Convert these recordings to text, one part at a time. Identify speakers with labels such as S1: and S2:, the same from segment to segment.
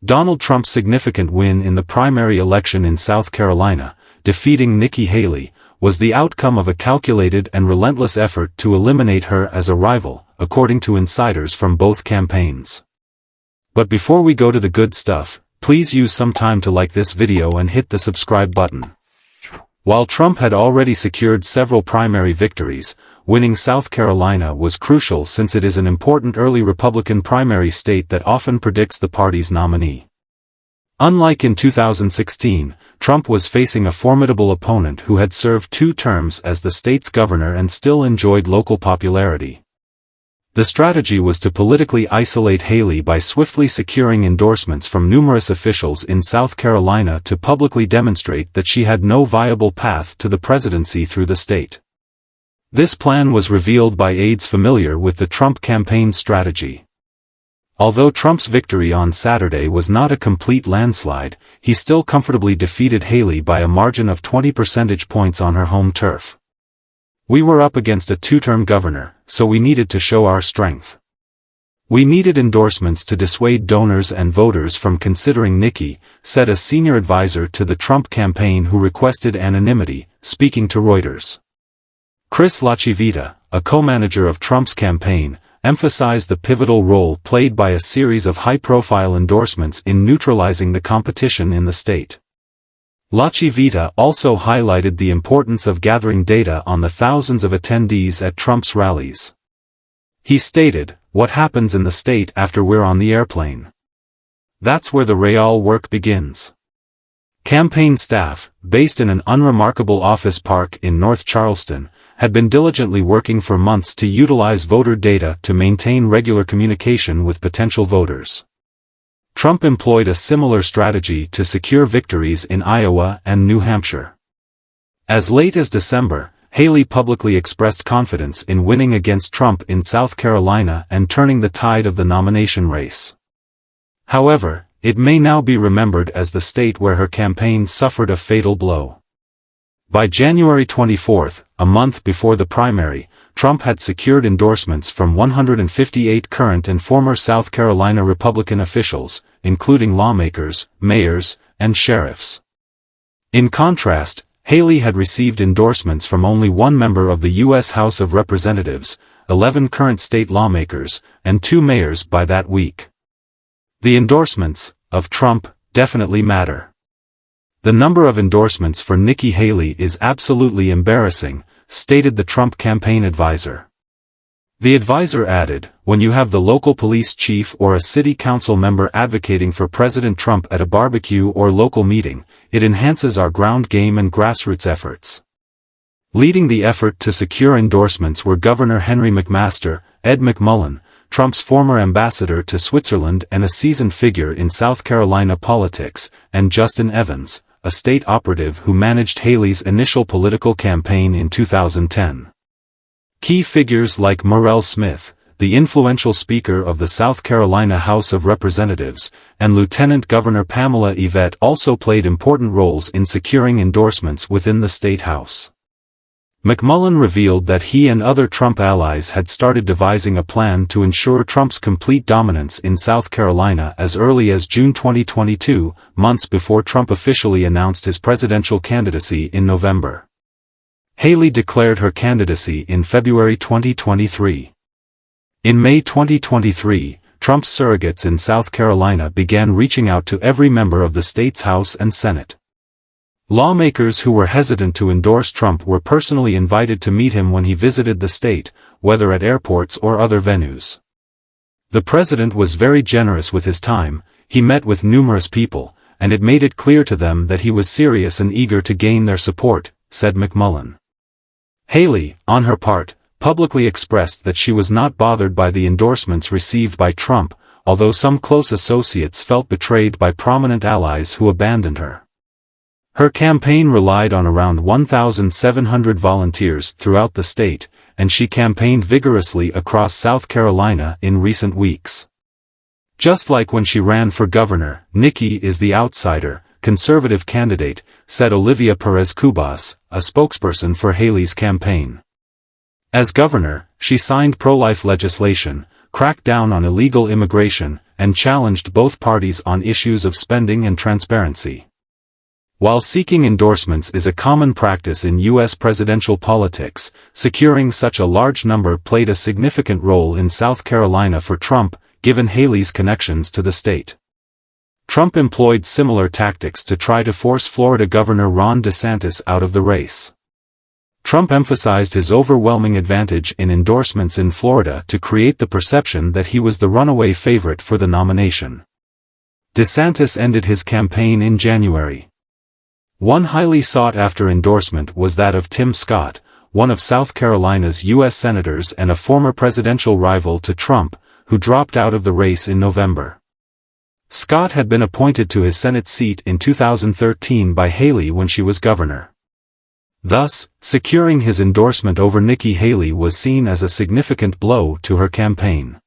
S1: Donald Trump's significant win in the primary election in South Carolina, defeating Nikki Haley, was the outcome of a calculated and relentless effort to eliminate her as a rival, according to insiders from both campaigns. But before we go to the good stuff, please use some time to like this video and hit the subscribe button. While Trump had already secured several primary victories, winning South Carolina was crucial since it is an important early Republican primary state that often predicts the party's nominee. Unlike in 2016, Trump was facing a formidable opponent who had served 2 terms as the state's governor and still enjoyed local popularity. The strategy was to politically isolate Haley by swiftly securing endorsements from numerous officials in South Carolina to publicly demonstrate that she had no viable path to the presidency through the state. This plan was revealed by aides familiar with the Trump campaign strategy. Although Trump's victory on Saturday was not a complete landslide, he still comfortably defeated Haley by a margin of 20 percentage points on her home turf. "We were up against a 2-term governor, so we needed to show our strength. We needed endorsements to dissuade donors and voters from considering Nikki," said a senior advisor to the Trump campaign who requested anonymity, speaking to Reuters. Chris Lachivita, a co-manager of Trump's campaign, emphasized the pivotal role played by a series of high-profile endorsements in neutralizing the competition in the state. Lachivita also highlighted the importance of gathering data on the thousands of attendees at Trump's rallies. He stated, "What happens in the state after we're on the airplane? That's where the real work begins." Campaign staff, based in an unremarkable office park in North Charleston, had been diligently working for months to utilize voter data to maintain regular communication with potential voters. Trump employed a similar strategy to secure victories in Iowa and New Hampshire. As late as December, Haley publicly expressed confidence in winning against Trump in South Carolina and turning the tide of the nomination race. However, it may now be remembered as the state where her campaign suffered a fatal blow. By January 24, a month before the primary, Trump had secured endorsements from 158 current and former South Carolina Republican officials, including lawmakers, mayors, and sheriffs. In contrast, Haley had received endorsements from only 1 member of the U.S. House of Representatives, 11 current state lawmakers, and 2 mayors by that week. The endorsements of Trump definitely matter. "The number of endorsements for Nikki Haley is absolutely embarrassing," stated the Trump campaign advisor. The advisor added, "When you have the local police chief or a city council member advocating for President Trump at a barbecue or local meeting, it enhances our ground game and grassroots efforts." Leading the effort to secure endorsements were Governor Henry McMaster, Ed McMullen, Trump's former ambassador to Switzerland and a seasoned figure in South Carolina politics, and Justin Evans, a state operative who managed Haley's initial political campaign in 2010. Key figures like Murrell Smith, the influential Speaker of the South Carolina House of Representatives, and Lieutenant Governor Pamela Yvette also played important roles in securing endorsements within the state house. McMullen revealed that he and other Trump allies had started devising a plan to ensure Trump's complete dominance in South Carolina as early as June 2022, months before Trump officially announced his presidential candidacy in November. Haley declared her candidacy in February 2023. In May 2023, Trump's surrogates in South Carolina began reaching out to every member of the state's House and Senate. Lawmakers who were hesitant to endorse Trump were personally invited to meet him when he visited the state, whether at airports or other venues. The president was very generous with his time, he met with numerous people, and it made it clear to them that he was serious and eager to gain their support, said McMullen. Haley, on her part, publicly expressed that she was not bothered by the endorsements received by Trump, although some close associates felt betrayed by prominent allies who abandoned her. Her campaign relied on around 1,700 volunteers throughout the state, and she campaigned vigorously across South Carolina in recent weeks. Just like when she ran for governor, Nikki is the outsider, conservative candidate, said Olivia Perez-Cubas, a spokesperson for Haley's campaign. As governor, she signed pro-life legislation, cracked down on illegal immigration, and challenged both parties on issues of spending and transparency. While seeking endorsements is a common practice in U.S. presidential politics, securing such a large number played a significant role in South Carolina for Trump, given Haley's connections to the state. Trump employed similar tactics to try to force Florida Governor Ron DeSantis out of the race. Trump emphasized his overwhelming advantage in endorsements in Florida to create the perception that he was the runaway favorite for the nomination. DeSantis ended his campaign in January. One highly sought-after endorsement was that of Tim Scott, one of South Carolina's U.S. senators and a former presidential rival to Trump, who dropped out of the race in November. Scott had been appointed to his Senate seat in 2013 by Haley when she was governor. Thus, securing his endorsement over Nikki Haley was seen as a significant blow to her campaign.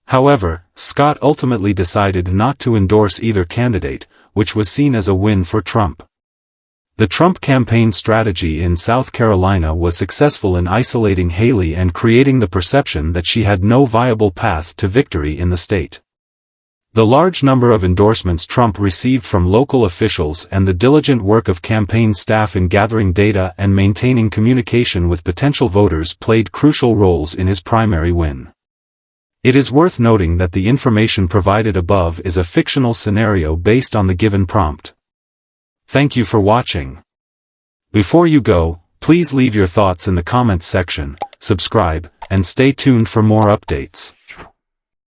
S1: However, Scott ultimately decided not to endorse either candidate, which was seen as a win for Trump. The Trump campaign strategy in South Carolina was successful in isolating Haley and creating the perception that she had no viable path to victory in the state. The large number of endorsements Trump received from local officials and the diligent work of campaign staff in gathering data and maintaining communication with potential voters played crucial roles in his primary win. It is worth noting that the information provided above is a fictional scenario based on the given prompt. Thank you for watching. Before you go, please leave your thoughts in the comments section, subscribe, and stay tuned for more updates.